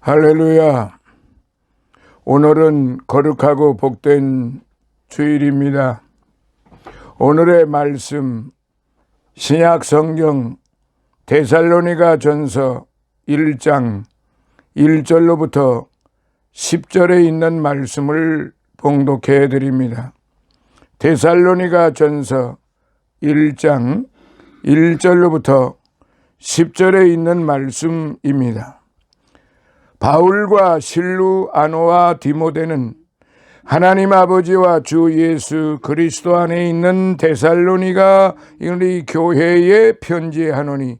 할렐루야. 오늘은 거룩하고 복된 주일입니다. 오늘의 말씀 신약 성경 데살로니가 전서 1장 1절로부터 10절에 있는 말씀을 봉독해 드립니다. 데살로니가 전서 1장 1절로부터 10절에 있는 말씀입니다. 바울과 실루아노와 디모데는 하나님 아버지와 주 예수 그리스도 안에 있는 데살로니가 우리 교회에 편지하노니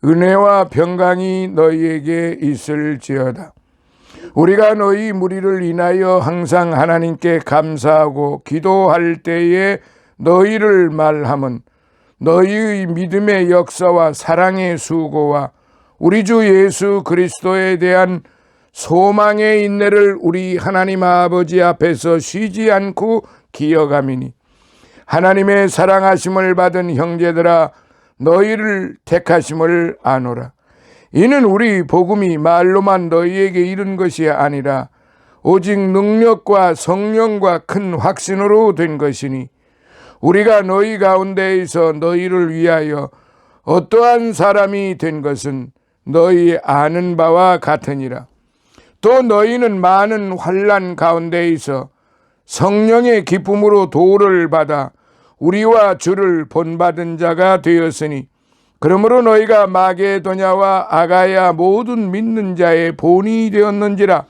은혜와 평강이 너희에게 있을지어다. 우리가 너희 무리를 인하여 항상 하나님께 감사하고 기도할 때에 너희를 말함은 너희의 믿음의 역사와 사랑의 수고와 우리 주 예수 그리스도에 대한 소망의 인내를 우리 하나님 아버지 앞에서 쉬지 않고 기억함이니 하나님의 사랑하심을 받은 형제들아 너희를 택하심을 아노라. 이는 우리 복음이 말로만 너희에게 이른 것이 아니라 오직 능력과 성령과 큰 확신으로 된 것이니 우리가 너희 가운데에서 너희를 위하여 어떠한 사람이 된 것은 너희 아는 바와 같으니라. 또 너희는 많은 환난 가운데에서 성령의 기쁨으로 도를 받아 우리와 주를 본받은 자가 되었으니 그러므로 너희가 마게도냐와 아가야 모든 믿는 자의 본이 되었는지라.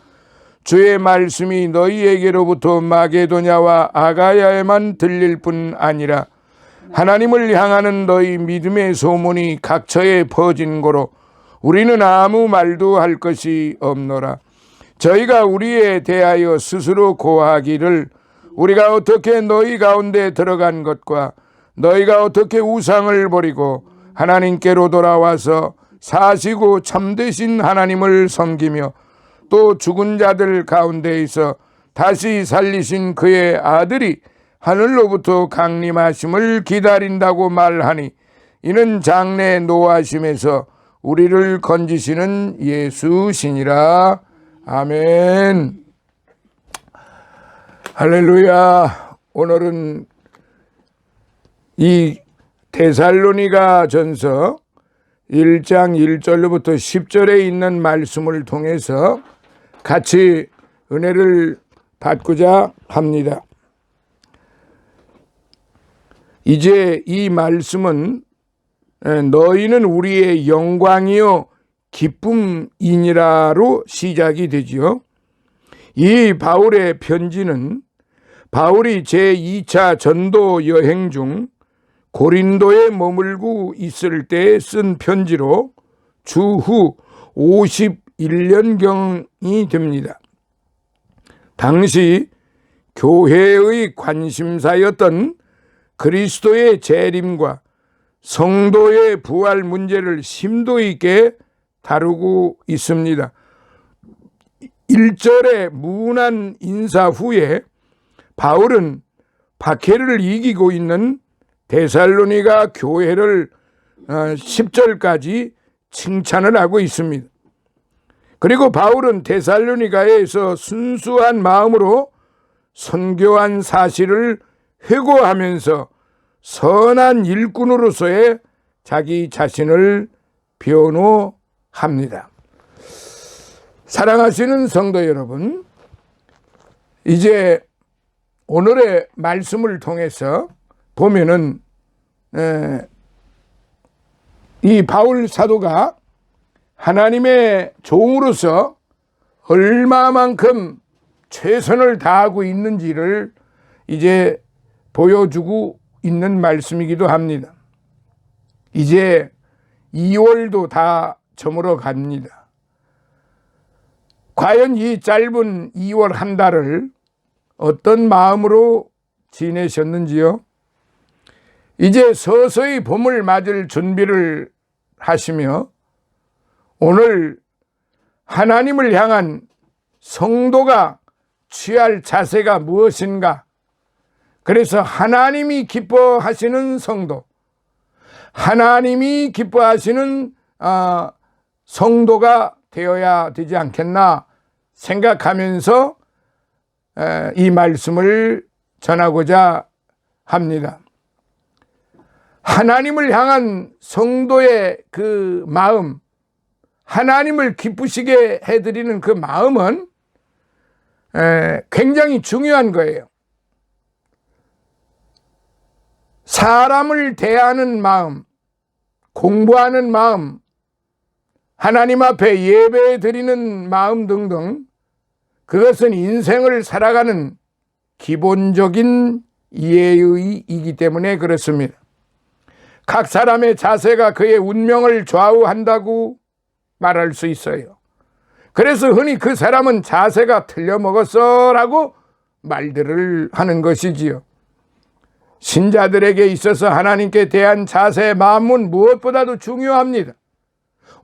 주의 말씀이 너희에게로부터 마게도냐와 아가야에만 들릴 뿐 아니라 하나님을 향하는 너희 믿음의 소문이 각처에 퍼진 고로 우리는 아무 말도 할 것이 없노라. 저희가 우리에 대하여 스스로 고하기를 우리가 어떻게 너희 가운데 들어간 것과 너희가 어떻게 우상을 버리고 하나님께로 돌아와서 사시고 참되신 하나님을 섬기며 또 죽은 자들 가운데에서 다시 살리신 그의 아들이 하늘로부터 강림하심을 기다린다고 말하니 이는 장래 노하심에서 우리를 건지시는 예수시니라. 아멘. 할렐루야. 오늘은 이 데살로니가 전서 1장 1절로부터 10절에 있는 말씀을 통해서 같이 은혜를 받고자 합니다. 이제 이 말씀은 너희는 우리의 영광이요 기쁨이니라로 시작이 되지요. 이 바울의 편지는 바울이 제2차 전도 여행 중 고린도에 머물고 있을 때 쓴 편지로 주후 51년경이 됩니다. 당시 교회의 관심사였던 그리스도의 재림과 성도의 부활 문제를 심도 있게 다루고 있습니다. 1절의 무난 인사 후에 바울은 박해를 이기고 있는 데살로니가 교회를 10절까지 칭찬을 하고 있습니다. 그리고 바울은 데살로니가에서 순수한 마음으로 선교한 사실을 회고하면서 선한 일꾼으로서의 자기 자신을 변호합니다. 사랑하시는 성도 여러분, 이제 오늘의 말씀을 통해서 보면은 이 바울 사도가 하나님의 종으로서 얼마만큼 최선을 다하고 있는지를 이제 보여주고 있는 말씀이기도 합니다. 이제 2월도 다 저물어 갑니다. 과연 이 짧은 2월 한 달을 어떤 마음으로 지내셨는지요? 이제 서서히 봄을 맞을 준비를 하시며 오늘 하나님을 향한 성도가 취할 자세가 무엇인가? 그래서 하나님이 기뻐하시는 성도, 하나님이 기뻐하시는 성도가 되어야 되지 않겠나 생각하면서 이 말씀을 전하고자 합니다. 하나님을 향한 성도의 그 마음, 하나님을 기쁘시게 해드리는 그 마음은 굉장히 중요한 거예요. 사람을 대하는 마음, 공부하는 마음, 하나님 앞에 예배 드리는 마음 등등, 그것은 인생을 살아가는 기본적인 예의이기 때문에 그렇습니다. 각 사람의 자세가 그의 운명을 좌우한다고 말할 수 있어요. 그래서 흔히 그 사람은 자세가 틀려먹었어 라고 말들을 하는 것이지요. 신자들에게 있어서 하나님께 대한 자세의 마음은 무엇보다도 중요합니다.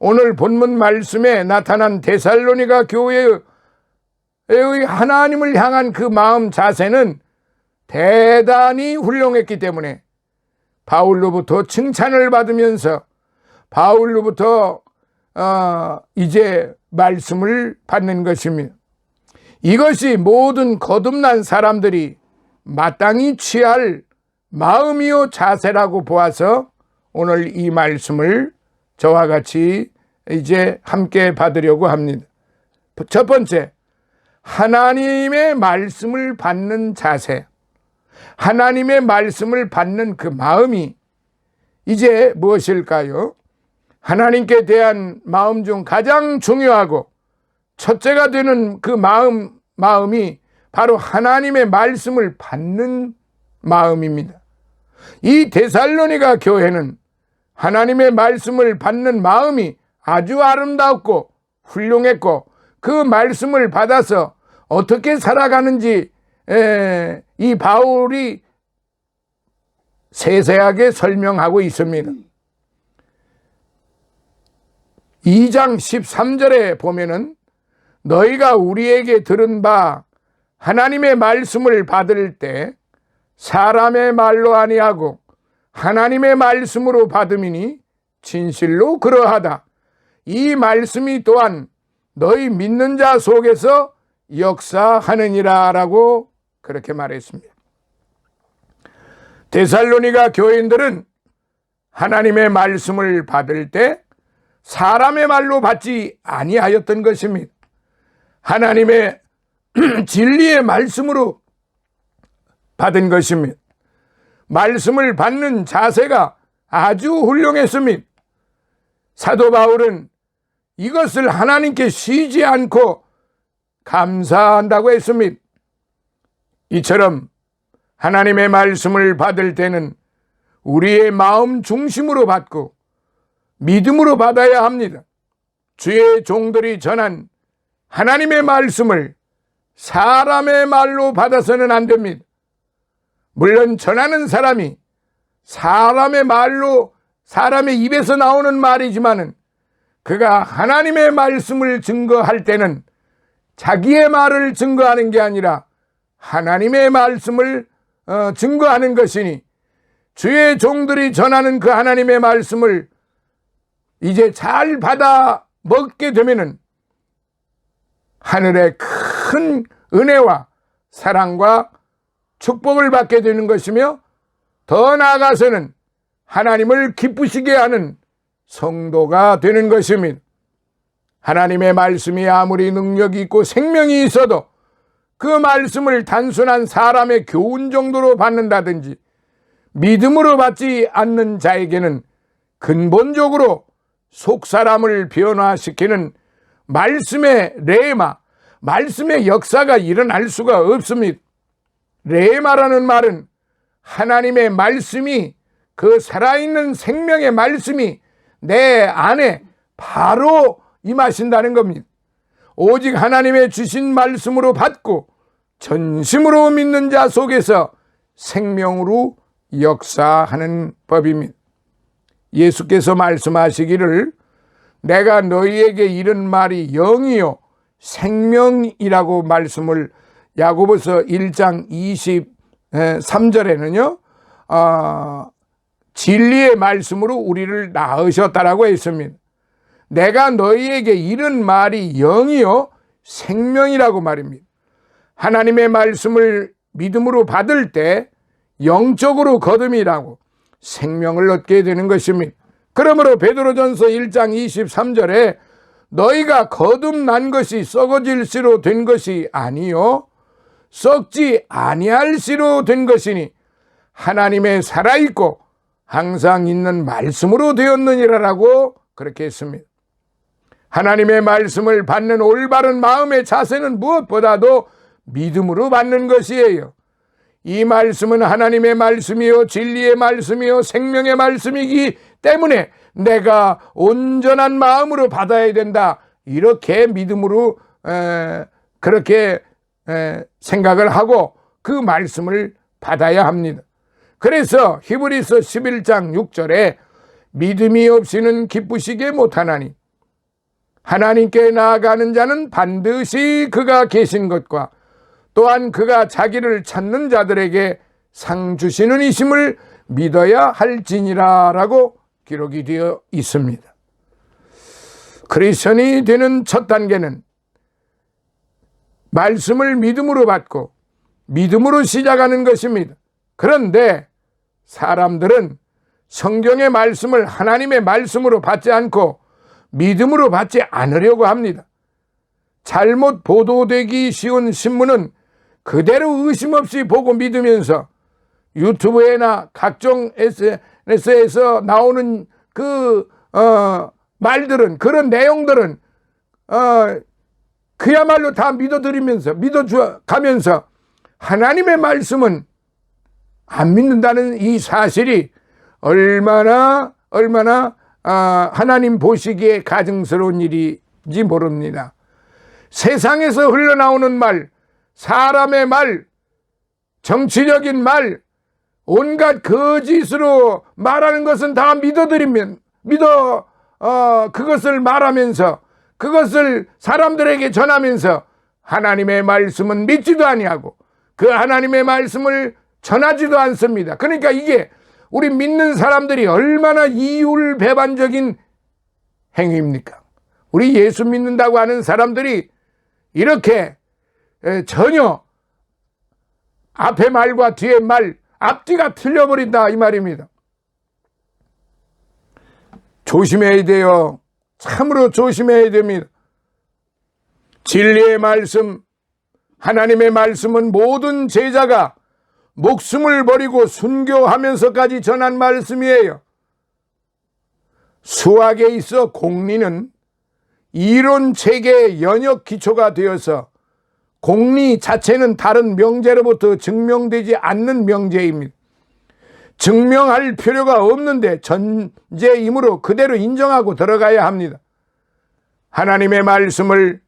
오늘 본문 말씀에 나타난 데살로니가 교회의 하나님을 향한 그 마음 자세는 대단히 훌륭했기 때문에 바울로부터 칭찬을 받으면서 바울로부터 이제 말씀을 받는 것입니다. 이것이 모든 거듭난 사람들이 마땅히 취할 마음이요 자세라고 보아서 오늘 이 말씀을 저와 같이 이제 함께 받으려고 합니다. 첫 번째, 하나님의 말씀을 받는 자세, 하나님의 말씀을 받는 그 마음이 이제 무엇일까요? 하나님께 대한 마음 중 가장 중요하고 첫째가 되는 그 마음이 바로 하나님의 말씀을 받는 마음입니다. 이 데살로니가 교회는 하나님의 말씀을 받는 마음이 아주 아름답고 훌륭했고 그 말씀을 받아서 어떻게 살아가는지 이 바울이 세세하게 설명하고 있습니다. 2장 13절에 보면은 너희가 우리에게 들은 바 하나님의 말씀을 받을 때 사람의 말로 아니하고 하나님의 말씀으로 받음이니 진실로 그러하다. 이 말씀이 또한 너희 믿는 자 속에서 역사하느니라 라고 그렇게 말했습니다. 데살로니가 교인들은 하나님의 말씀을 받을 때 사람의 말로 받지 아니하였던 것입니다. 하나님의 진리의 말씀으로 받은 것입니다. 말씀을 받는 자세가 아주 훌륭했습니다. 사도 바울은 이것을 하나님께 쉬지 않고 감사한다고 했습니다. 이처럼 하나님의 말씀을 받을 때는 우리의 마음 중심으로 받고 믿음으로 받아야 합니다. 주의 종들이 전한 하나님의 말씀을 사람의 말로 받아서는 안 됩니다. 물론 전하는 사람이 사람의 말로 사람의 입에서 나오는 말이지만은 그가 하나님의 말씀을 증거할 때는 자기의 말을 증거하는 게 아니라 하나님의 말씀을 증거하는 것이니 주의 종들이 전하는 그 하나님의 말씀을 이제 잘 받아 먹게 되면은 하늘의 큰 은혜와 사랑과 축복을 받게 되는 것이며 더 나아가서는 하나님을 기쁘시게 하는 성도가 되는 것입니다. 하나님의 말씀이 아무리 능력이 있고 생명이 있어도 그 말씀을 단순한 사람의 교훈 정도로 받는다든지 믿음으로 받지 않는 자에게는 근본적으로 속사람을 변화시키는 말씀의 레마, 말씀의 역사가 일어날 수가 없습니다. 레마라는 말은 하나님의 말씀이 그 살아있는 생명의 말씀이 내 안에 바로 임하신다는 겁니다. 오직 하나님의 주신 말씀으로 받고 전심으로 믿는 자 속에서 생명으로 역사하는 법입니다. 예수께서 말씀하시기를 내가 너희에게 이른 말이 영이요 생명이라고 말씀을 야고보서 1장 23절에는요 진리의 말씀으로 우리를 낳으셨다라고 했습니다. 내가 너희에게 이른 말이 영이요 생명이라고 말입니다. 하나님의 말씀을 믿음으로 받을 때 영적으로 거듭이라고 생명을 얻게 되는 것입니다. 그러므로 베드로전서 1장 23절에 너희가 거듭난 것이 썩어질 씨로 된 것이 아니요 썩지 아니할 씨로 된 것이니 하나님의 살아있고 항상 있는 말씀으로 되었느니라라고 그렇게 했습니다. 하나님의 말씀을 받는 올바른 마음의 자세는 무엇보다도 믿음으로 받는 것이에요. 이 말씀은 하나님의 말씀이요 진리의 말씀이요 생명의 말씀이기 때문에 내가 온전한 마음으로 받아야 된다. 이렇게 믿음으로 그렇게 생각을 하고 그 말씀을 받아야 합니다. 그래서 히브리서 11장 6절에 믿음이 없이는 기쁘시게 못하나니 하나님께 나아가는 자는 반드시 그가 계신 것과 또한 그가 자기를 찾는 자들에게 상 주시는 이심을 믿어야 할지니라 라고 기록이 되어 있습니다. 크리스천이 되는 첫 단계는 말씀을 믿음으로 받고 믿음으로 시작하는 것입니다. 그런데 사람들은 성경의 말씀을 하나님의 말씀으로 받지 않고 믿음으로 받지 않으려고 합니다. 잘못 보도되기 쉬운 신문은 그대로 의심 없이 보고 믿으면서 유튜브에나 각종 SNS에서 나오는 그 말들은 그런 내용들은 그야말로 다 믿어가면서 하나님의 말씀은 안 믿는다는 이 사실이 얼마나 하나님 보시기에 가증스러운 일인지 모릅니다. 세상에서 흘러나오는 말, 사람의 말, 정치적인 말, 온갖 거짓으로 말하는 것은 다 그것을 말하면서 그것을 사람들에게 전하면서 하나님의 말씀은 믿지도 아니하고 그 하나님의 말씀을 전하지도 않습니다. 그러니까 이게 우리 믿는 사람들이 얼마나 이율배반적인 행위입니까? 우리 예수 믿는다고 하는 사람들이 이렇게 전혀 앞에 말과 뒤에 말, 앞뒤가 틀려버린다 이 말입니다. 조심해야 돼요. 참으로 조심해야 됩니다. 진리의 말씀, 하나님의 말씀은 모든 제자가 목숨을 버리고 순교하면서까지 전한 말씀이에요. 수학에 있어 공리는 이론 체계의 연역 기초가 되어서 공리 자체는 다른 명제로부터 증명되지 않는 명제입니다. 증명할 필요가 없는데 전제이므로 그대로 인정하고 들어가야 합니다. 하나님의 말씀을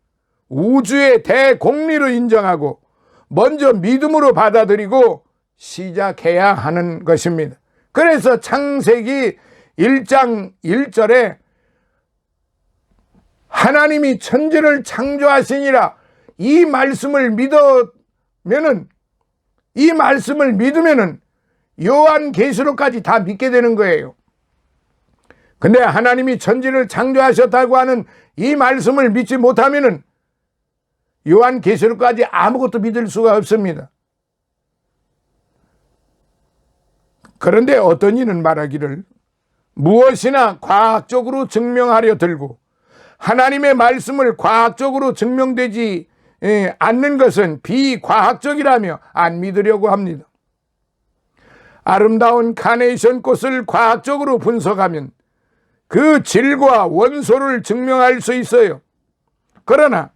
우주의 대공리로 인정하고 먼저 믿음으로 받아들이고 시작해야 하는 것입니다. 그래서 창세기 1장 1절에 하나님이 천지를 창조하시니라 이 말씀을 믿으면은 요한계시록까지 다 믿게 되는 거예요. 근데 하나님이 천지를 창조하셨다고 하는 이 말씀을 믿지 못하면은 요한계시록까지 아무것도 믿을 수가 없습니다. 그런데 어떤 이는 말하기를 무엇이나 과학적으로 증명하려 들고 하나님의 말씀을 과학적으로 증명되지 않는 것은 비과학적이라며 안 믿으려고 합니다. 아름다운 카네이션 꽃을 과학적으로 분석하면 그 질과 원소를 증명할 수 있어요. 그러나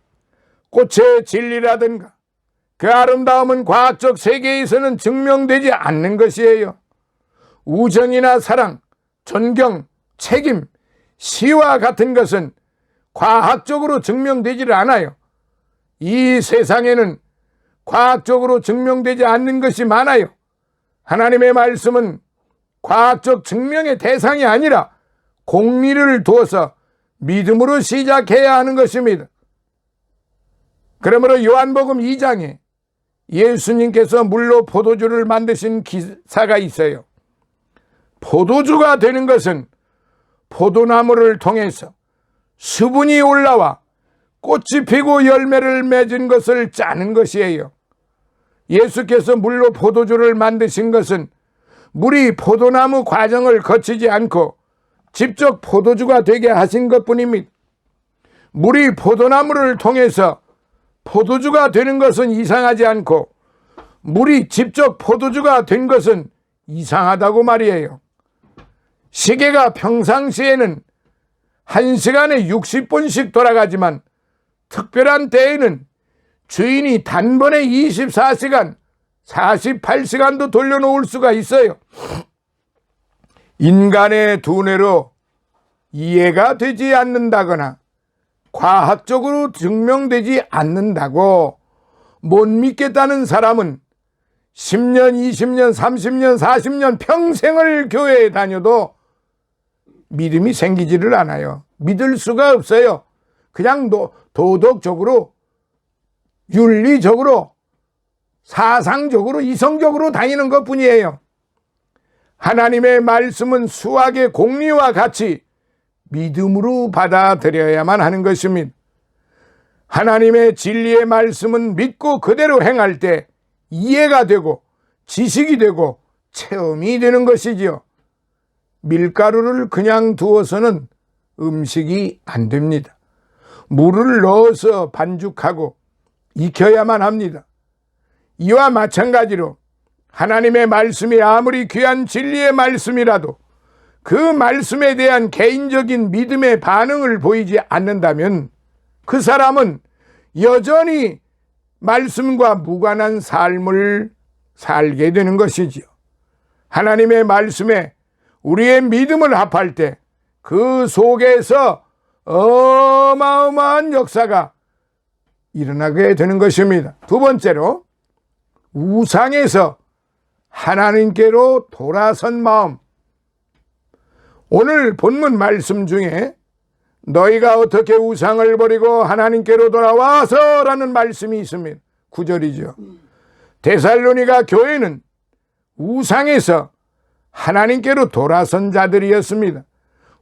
꽃의 진리라든가 그 아름다움은 과학적 세계에서는 증명되지 않는 것이에요. 우정이나 사랑, 존경, 책임, 시와 같은 것은 과학적으로 증명되지를 않아요. 이 세상에는 과학적으로 증명되지 않는 것이 많아요. 하나님의 말씀은 과학적 증명의 대상이 아니라 공리를 두어서 믿음으로 시작해야 하는 것입니다. 그러므로 요한복음 2장에 예수님께서 물로 포도주를 만드신 기사가 있어요. 포도주가 되는 것은 포도나무를 통해서 수분이 올라와 꽃이 피고 열매를 맺은 것을 짜는 것이에요. 예수께서 물로 포도주를 만드신 것은 물이 포도나무 과정을 거치지 않고 직접 포도주가 되게 하신 것뿐입니다. 물이 포도나무를 통해서 포도주가 되는 것은 이상하지 않고 물이 직접 포도주가 된 것은 이상하다고 말이에요. 시계가 평상시에는 1시간에 60분씩 돌아가지만 특별한 때에는 주인이 단번에 24시간, 48시간도 돌려놓을 수가 있어요. 인간의 두뇌로 이해가 되지 않는다거나 과학적으로 증명되지 않는다고 못 믿겠다는 사람은 10년, 20년, 30년, 40년 평생을 교회에 다녀도 믿음이 생기지를 않아요. 믿을 수가 없어요. 그냥 도덕적으로, 윤리적으로, 사상적으로, 이성적으로 다니는 것뿐이에요. 하나님의 말씀은 수학의 공리와 같이 믿음으로 받아들여야만 하는 것입니다. 하나님의 진리의 말씀은 믿고 그대로 행할 때 이해가 되고 지식이 되고 체험이 되는 것이지요. 밀가루를 그냥 두어서는 음식이 안 됩니다. 물을 넣어서 반죽하고 익혀야만 합니다. 이와 마찬가지로 하나님의 말씀이 아무리 귀한 진리의 말씀이라도 그 말씀에 대한 개인적인 믿음의 반응을 보이지 않는다면 그 사람은 여전히 말씀과 무관한 삶을 살게 되는 것이지요. 하나님의 말씀에 우리의 믿음을 합할 때 그 속에서 어마어마한 역사가 일어나게 되는 것입니다. 두 번째로 우상에서 하나님께로 돌아선 마음. 오늘 본문 말씀 중에 너희가 어떻게 우상을 버리고 하나님께로 돌아와서 라는 말씀이 있습니다. 9절이죠. 데살로니가 교회는 우상에서 하나님께로 돌아선 자들이었습니다.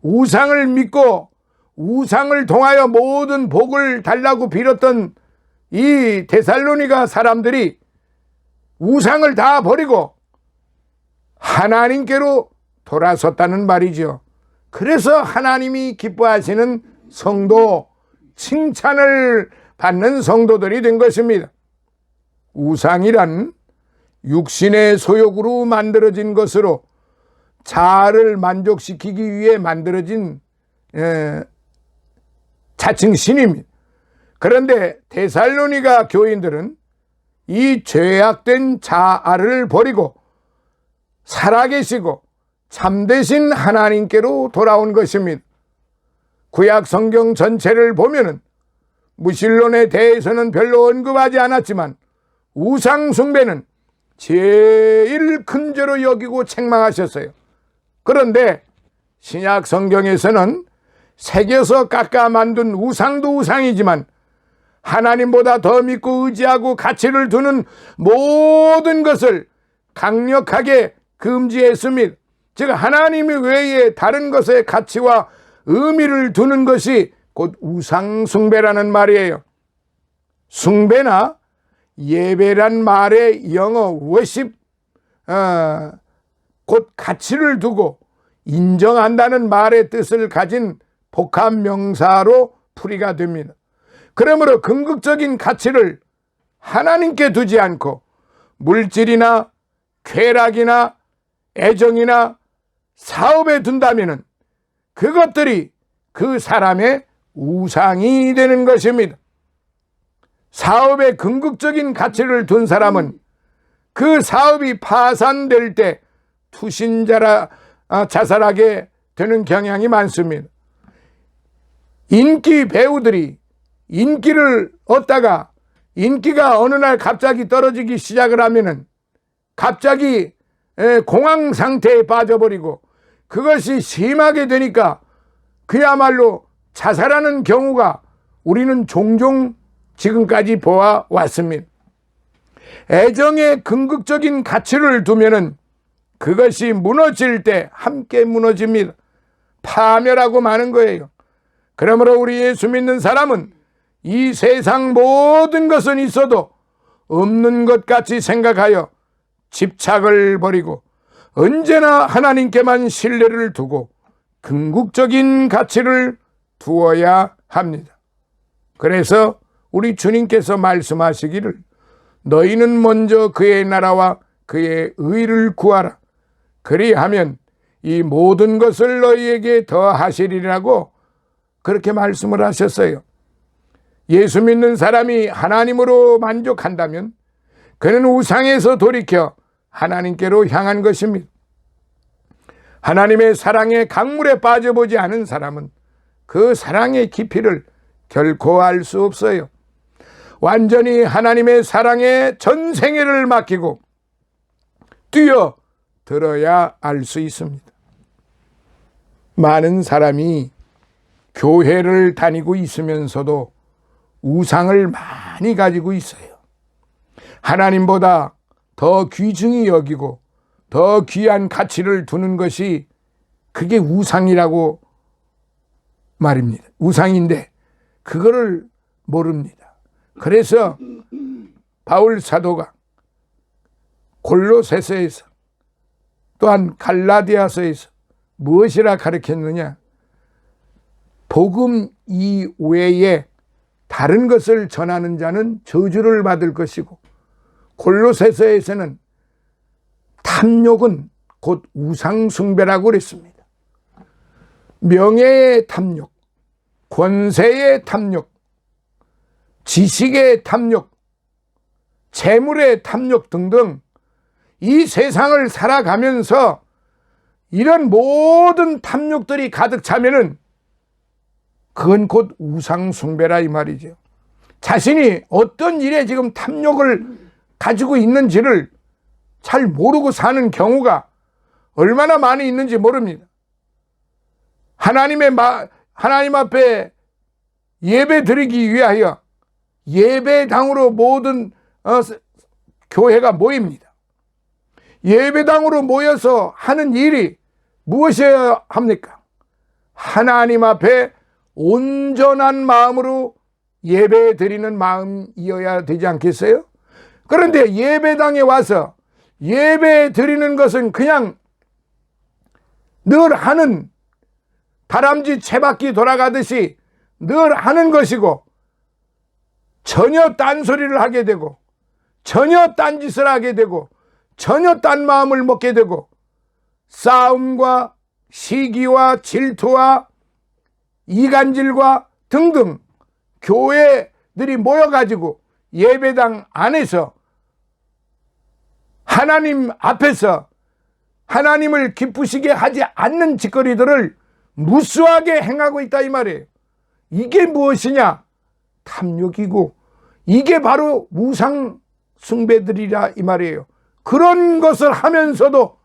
우상을 믿고 우상을 통하여 모든 복을 달라고 빌었던 이 데살로니가 사람들이 우상을 다 버리고 하나님께로 돌아섰다는 말이죠. 그래서 하나님이 기뻐하시는 성도, 칭찬을 받는 성도들이 된 것입니다. 우상이란 육신의 소욕으로 만들어진 것으로 자아를 만족시키기 위해 만들어진 자칭 신입니다. 그런데 데살로니가 교인들은 이 죄악된 자아를 버리고 살아계시고 참되신 하나님께로 돌아온 것입니다. 구약 성경 전체를 보면은 무신론에 대해서는 별로 언급하지 않았지만 우상 숭배는 제일 큰 죄로 여기고 책망하셨어요. 그런데 신약 성경에서는 새겨서 깎아 만든 우상도 우상이지만 하나님보다 더 믿고 의지하고 가치를 두는 모든 것을 강력하게 금지했습니다. 즉 하나님 외에 다른 것의 가치와 의미를 두는 것이 곧 우상 숭배라는 말이에요. 숭배나 예배란 말의 영어 worship, 곧 가치를 두고 인정한다는 말의 뜻을 가진 복합 명사로 풀이가 됩니다. 그러므로 궁극적인 가치를 하나님께 두지 않고 물질이나 쾌락이나 애정이나 사업에 둔다면 그것들이 그 사람의 우상이 되는 것입니다. 사업에 궁극적인 가치를 둔 사람은 그 사업이 파산될 때 자살하게 되는 경향이 많습니다. 인기 배우들이 인기를 얻다가 인기가 어느 날 갑자기 떨어지기 시작을 하면은 갑자기 공황 상태에 빠져버리고 그것이 심하게 되니까 그야말로 자살하는 경우가 우리는 종종 지금까지 보아왔습니다. 애정의 궁극적인 가치를 두면은 그것이 무너질 때 함께 무너집니다. 파멸하고 마는 거예요. 그러므로 우리 예수 믿는 사람은 이 세상 모든 것은 있어도 없는 것 같이 생각하여 집착을 버리고 언제나 하나님께만 신뢰를 두고 궁극적인 가치를 두어야 합니다. 그래서 우리 주님께서 말씀하시기를 너희는 먼저 그의 나라와 그의 의를 구하라. 그리하면 이 모든 것을 너희에게 더하시리라고 그렇게 말씀을 하셨어요. 예수 믿는 사람이 하나님으로 만족한다면 그는 우상에서 돌이켜 하나님께로 향한 것입니다. 하나님의 사랑의 강물에 빠져보지 않은 사람은 그 사랑의 깊이를 결코 알 수 없어요. 완전히 하나님의 사랑에 전생애를 맡기고 뛰어들어야 알 수 있습니다. 많은 사람이 교회를 다니고 있으면서도 우상을 많이 가지고 있어요. 하나님보다 더 귀중히 여기고 더 귀한 가치를 두는 것이 그게 우상이라고 말입니다. 우상인데 그거를 모릅니다. 그래서 바울 사도가 골로새서에서 또한 갈라디아서에서 무엇이라 가르쳤느냐? 복음 이외에 다른 것을 전하는 자는 저주를 받을 것이고, 골로새서에서는 탐욕은 곧 우상숭배라고 그랬습니다. 명예의 탐욕, 권세의 탐욕, 지식의 탐욕, 재물의 탐욕 등등 이 세상을 살아가면서 이런 모든 탐욕들이 가득 차면은 그건 곧 우상숭배라 이 말이죠. 자신이 어떤 일에 지금 탐욕을 가지고 있는지를 잘 모르고 사는 경우가 얼마나 많이 있는지 모릅니다. 하나님 앞에 예배 드리기 위하여 예배당으로 모든 교회가 모입니다. 예배당으로 모여서 하는 일이 무엇이어야 합니까? 하나님 앞에 온전한 마음으로 예배 드리는 마음이어야 되지 않겠어요? 그런데 예배당에 와서 예배 드리는 것은 그냥 늘 하는 다람쥐 채바퀴 돌아가듯이 늘 하는 것이고, 전혀 딴소리를 하게 되고 전혀 딴짓을 하게 되고 전혀 딴 마음을 먹게 되고, 싸움과 시기와 질투와 이간질과 등등 교회들이 모여가지고 예배당 안에서 하나님 앞에서 하나님을 기쁘시게 하지 않는 짓거리들을 무수하게 행하고 있다 이 말이에요. 이게 무엇이냐? 탐욕이고 이게 바로 우상 숭배들이라 이 말이에요. 그런 것을 하면서도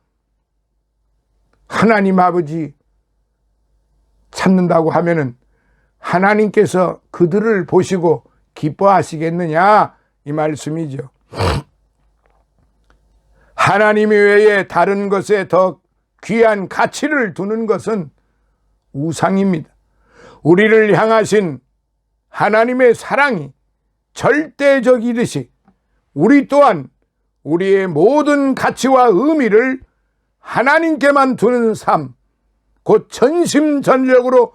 하나님 아버지 찾는다고 하면은 하나님께서 그들을 보시고 기뻐하시겠느냐 이 말씀이죠. 하나님 외에 다른 것에 더 귀한 가치를 두는 것은 우상입니다. 우리를 향하신 하나님의 사랑이 절대적이듯이 우리 또한 우리의 모든 가치와 의미를 하나님께만 두는 삶, 곧 전심전력으로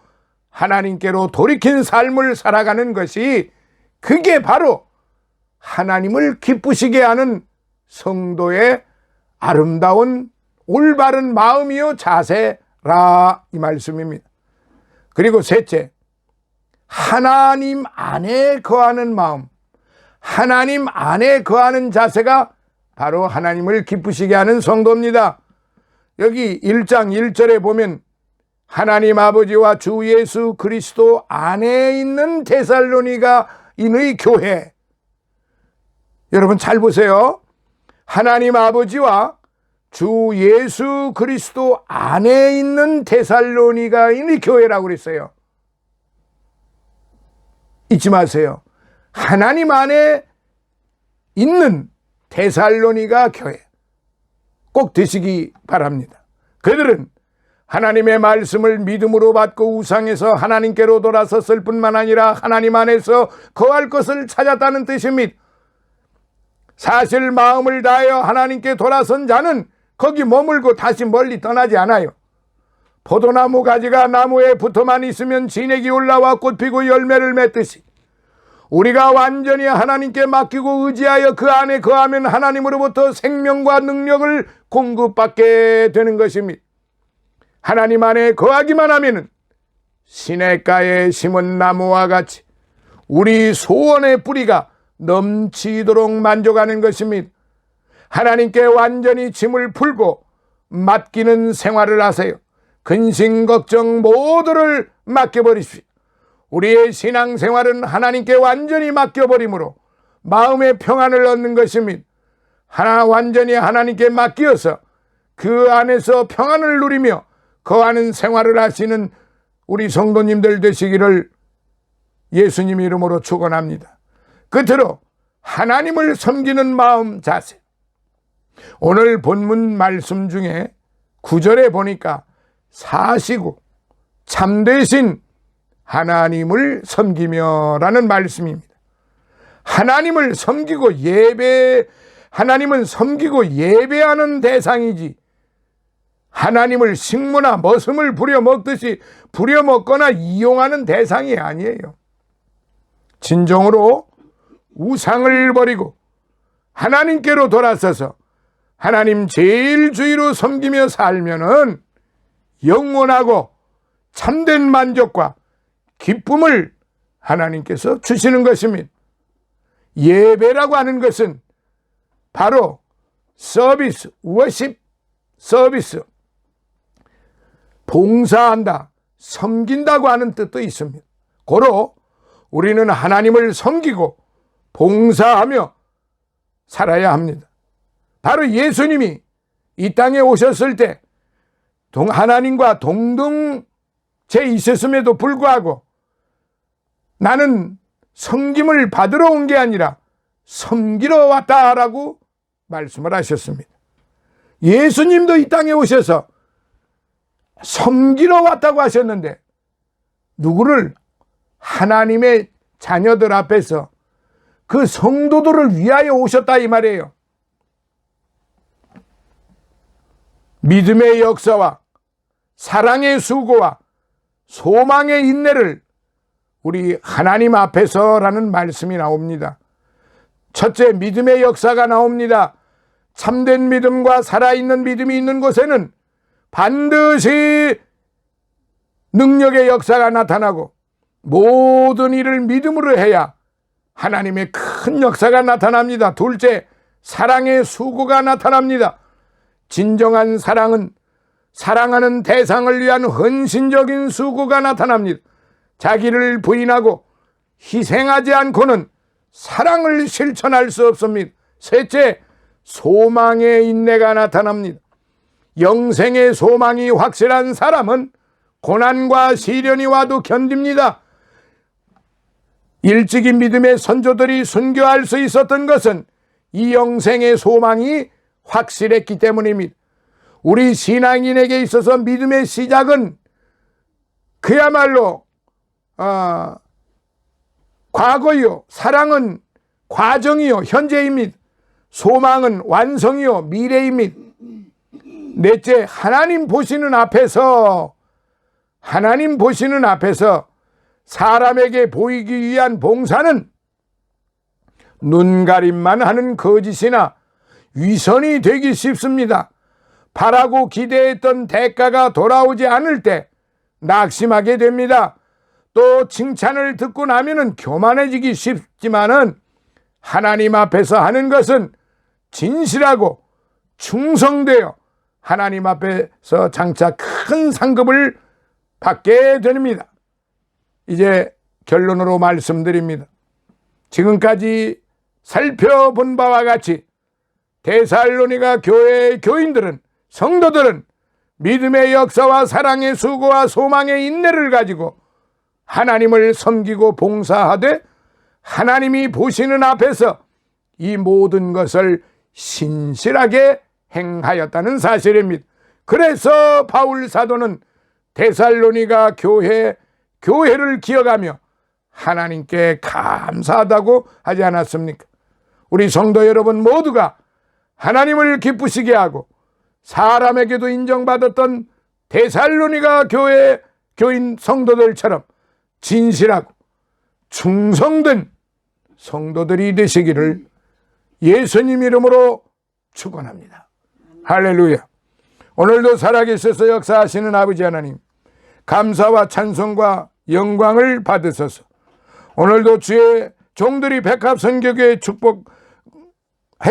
하나님께로 돌이킨 삶을 살아가는 것이, 그게 바로 하나님을 기쁘시게 하는 성도의 아름다운 올바른 마음이요 자세라 이 말씀입니다. 그리고 셋째, 하나님 안에 거하는 마음, 하나님 안에 거하는 자세가 바로 하나님을 기쁘시게 하는 성도입니다. 여기 1장 1절에 보면 하나님 아버지와 주 예수 그리스도 안에 있는 데살로니가인의 교회, 여러분 잘 보세요. 하나님 아버지와 주 예수 그리스도 안에 있는 데살로니가인의 교회라고 그랬어요. 잊지 마세요. 하나님 안에 있는 데살로니가 교회 꼭 드시기 바랍니다. 그들은 하나님의 말씀을 믿음으로 받고 우상에서 하나님께로 돌아섰을 뿐만 아니라 하나님 안에서 거할 것을 찾았다는 뜻입니다. 사실 마음을 다하여 하나님께 돌아선 자는 거기 머물고 다시 멀리 떠나지 않아요. 포도나무 가지가 나무에 붙어만 있으면 진액이 올라와 꽃 피고 열매를 맺듯이 우리가 완전히 하나님께 맡기고 의지하여 그 안에 거하면 하나님으로부터 생명과 능력을 공급받게 되는 것입니다. 하나님 안에 거하기만 하면 시냇가에 심은 나무와 같이 우리 소원의 뿌리가 넘치도록 만족하는 것입니다. 하나님께 완전히 짐을 풀고 맡기는 생활을 하세요. 근심 걱정 모두를 맡겨버리십시오. 우리의 신앙생활은 하나님께 완전히 맡겨버림으로 마음의 평안을 얻는 것입니다. 완전히 하나님께 맡겨서 그 안에서 평안을 누리며 거하는 생활을 하시는 우리 성도님들 되시기를 예수님 이름으로 축원합니다. 끝으로 하나님을 섬기는 마음 자세. 오늘 본문 말씀 중에 9절에 보니까 사시고 참되신 하나님을 섬기며 라는 말씀입니다. 하나님은 섬기고 예배하는 대상이지 하나님을 식무나 머슴을 부려먹듯이 부려먹거나 이용하는 대상이 아니에요. 진정으로 우상을 버리고 하나님께로 돌아서서 하나님 제일 주의로 섬기며 살면은 영원하고 참된 만족과 기쁨을 하나님께서 주시는 것입니다. 예배라고 하는 것은 바로 서비스, 워십 서비스, 봉사한다, 섬긴다고 하는 뜻도 있습니다. 고로 우리는 하나님을 섬기고 봉사하며 살아야 합니다. 바로 예수님이 이 땅에 오셨을 때 하나님과 동등제 있었음에도 불구하고 나는 섬김을 받으러 온 게 아니라 섬기러 왔다라고 말씀을 하셨습니다. 예수님도 이 땅에 오셔서 섬기러 왔다고 하셨는데 누구를? 하나님의 자녀들 앞에서 그 성도들을 위하여 오셨다 이 말이에요. 믿음의 역사와 사랑의 수고와 소망의 인내를 우리 하나님 앞에서라는 말씀이 나옵니다. 첫째, 믿음의 역사가 나옵니다. 참된 믿음과 살아있는 믿음이 있는 곳에는 반드시 능력의 역사가 나타나고 모든 일을 믿음으로 해야 하나님의 큰 역사가 나타납니다. 둘째, 사랑의 수고가 나타납니다. 진정한 사랑은 사랑하는 대상을 위한 헌신적인 수고가 나타납니다. 자기를 부인하고 희생하지 않고는 사랑을 실천할 수 없습니다. 셋째, 소망의 인내가 나타납니다. 영생의 소망이 확실한 사람은 고난과 시련이 와도 견딥니다. 일찍이 믿음의 선조들이 순교할 수 있었던 것은 이 영생의 소망이 확실했기 때문입니다. 우리 신앙인에게 있어서 믿음의 시작은 그야말로 과거요, 사랑은 과정이요, 현재입니다. 소망은 완성이요, 미래입니다. 넷째, 하나님 보시는 앞에서 사람에게 보이기 위한 봉사는 눈가림만 하는 거짓이나 위선이 되기 쉽습니다. 바라고 기대했던 대가가 돌아오지 않을 때 낙심하게 됩니다. 또 칭찬을 듣고 나면은 교만해지기 쉽지만은 하나님 앞에서 하는 것은 진실하고 충성되어 하나님 앞에서 장차 큰 상급을 받게 됩니다. 이제 결론으로 말씀드립니다. 지금까지 살펴본 바와 같이 데살로니가 교회의 교인들은, 성도들은 믿음의 역사와 사랑의 수고와 소망의 인내를 가지고 하나님을 섬기고 봉사하되 하나님이 보시는 앞에서 이 모든 것을 신실하게 행하였다는 사실입니다. 그래서 바울 사도는 데살로니가 교회를 기억하며 하나님께 감사하다고 하지 않았습니까? 우리 성도 여러분 모두가 하나님을 기쁘시게 하고 사람에게도 인정받았던 데살로니가 교인 성도들처럼 진실하고 충성된 성도들이 되시기를 예수님 이름으로 축원합니다. 할렐루야. 오늘도 살아계셔서 역사하시는 아버지 하나님, 감사와 찬송과 영광을 받으소서. 오늘도 주의 종들이 백합선교교회 축복해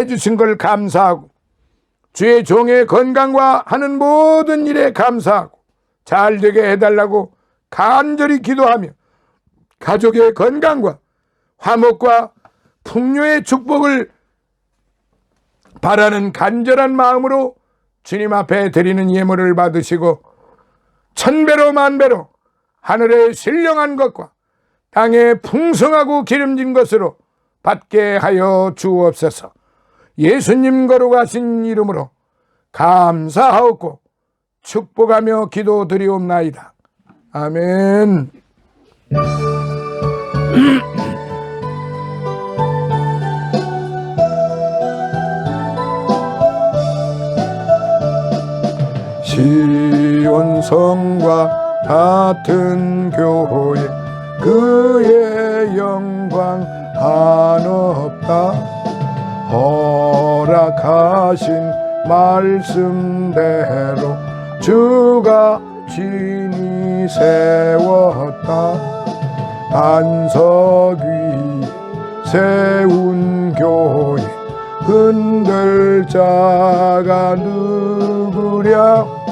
주신 걸 감사하고 주의 종의 건강과 하는 모든 일에 감사하고 잘 되게 해달라고 간절히 기도하며 가족의 건강과 화목과 풍요의 축복을 바라는 간절한 마음으로 주님 앞에 드리는 예물을 받으시고 천배로 만배로 하늘의 신령한 것과 땅에 풍성하고 기름진 것으로 받게 하여 주옵소서. 예수님 거룩하신 이름으로 감사하옵고 축복하며 기도드리옵나이다. 아멘. 시온성과 같은 교회 그의 영광 한없다. 허락하신 말씀대로 주가 진히 세웠다. 반석 위 세운 교회 흔들 자가 누구랴.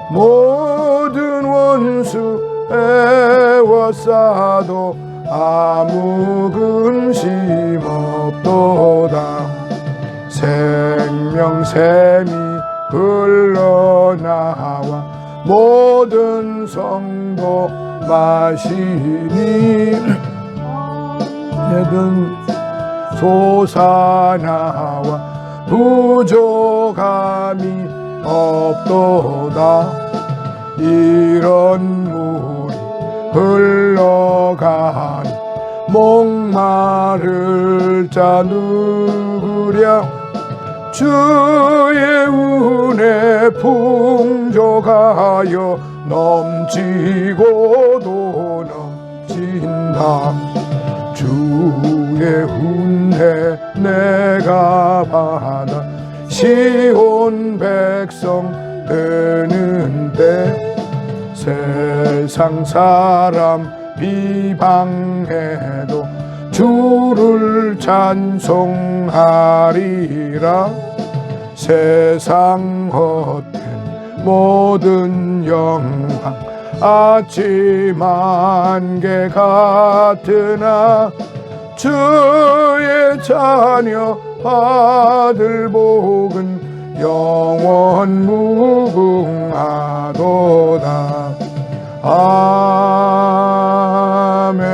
모든 원수 애워싸도 아무 근심 없도다. 생명샘이 흘러나와 모든 성도 마시니 해든 솟아나와 부족함이 없도다. 이런 물이 흘러가니 목마를 자 누구랴. 주의 은혜 풍족하여 넘치고도 넘친다. 주의 은혜 내가 받아 시온 백성 되는데 세상 사람 비방해도 주를 찬송하리라. 세상 헛된 모든 영광 아침 안개 같으나 주의 자녀 받을 복은 영원 무궁하도다. 아멘.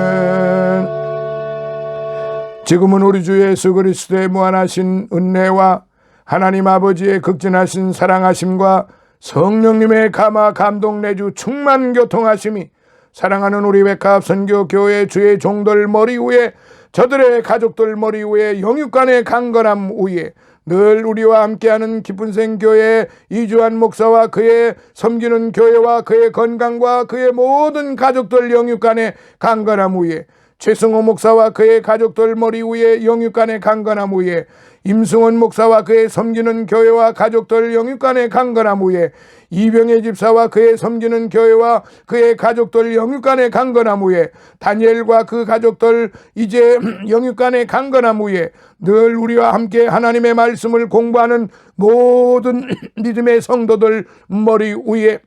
지금은 우리 주 예수 그리스도의 무한하신 은혜와 하나님 아버지의 극진하신 사랑하심과 성령님의 감화 감동 내주 충만 교통하심이 사랑하는 우리 백합선교교회 주의 종들 머리 위에 저들의 가족들 머리 위에 영육간의 강건함 위에 늘 우리와 함께하는 기쁜생 교회 이주환 목사와 그의 섬기는 교회와 그의 건강과 그의 모든 가족들 영육간의 강건함 위에 최승호 목사와 그의 가족들 머리 위에 영육간의 강건함 위에 임승원 목사와 그의 섬기는 교회와 가족들 영육간의 강건함 위에 이병혜 집사와 그의 섬기는 교회와 그의 가족들 영육간의 강건함 위에 다니엘과 그 가족들 이제 영육간의 강건함 위에 늘 우리와 함께 하나님의 말씀을 공부하는 모든 믿음의 성도들 머리 위에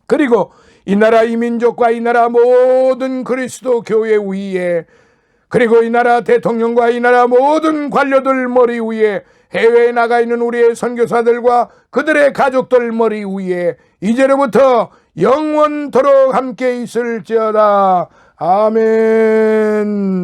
그리고 이 나라 이 민족과 이 나라 모든 그리스도 교회 위에 그리고 이 나라 대통령과 이 나라 모든 관료들 머리 위에 해외에 나가 있는 우리의 선교사들과 그들의 가족들 머리 위에 이제로부터 영원토록 함께 있을지어다. 아멘.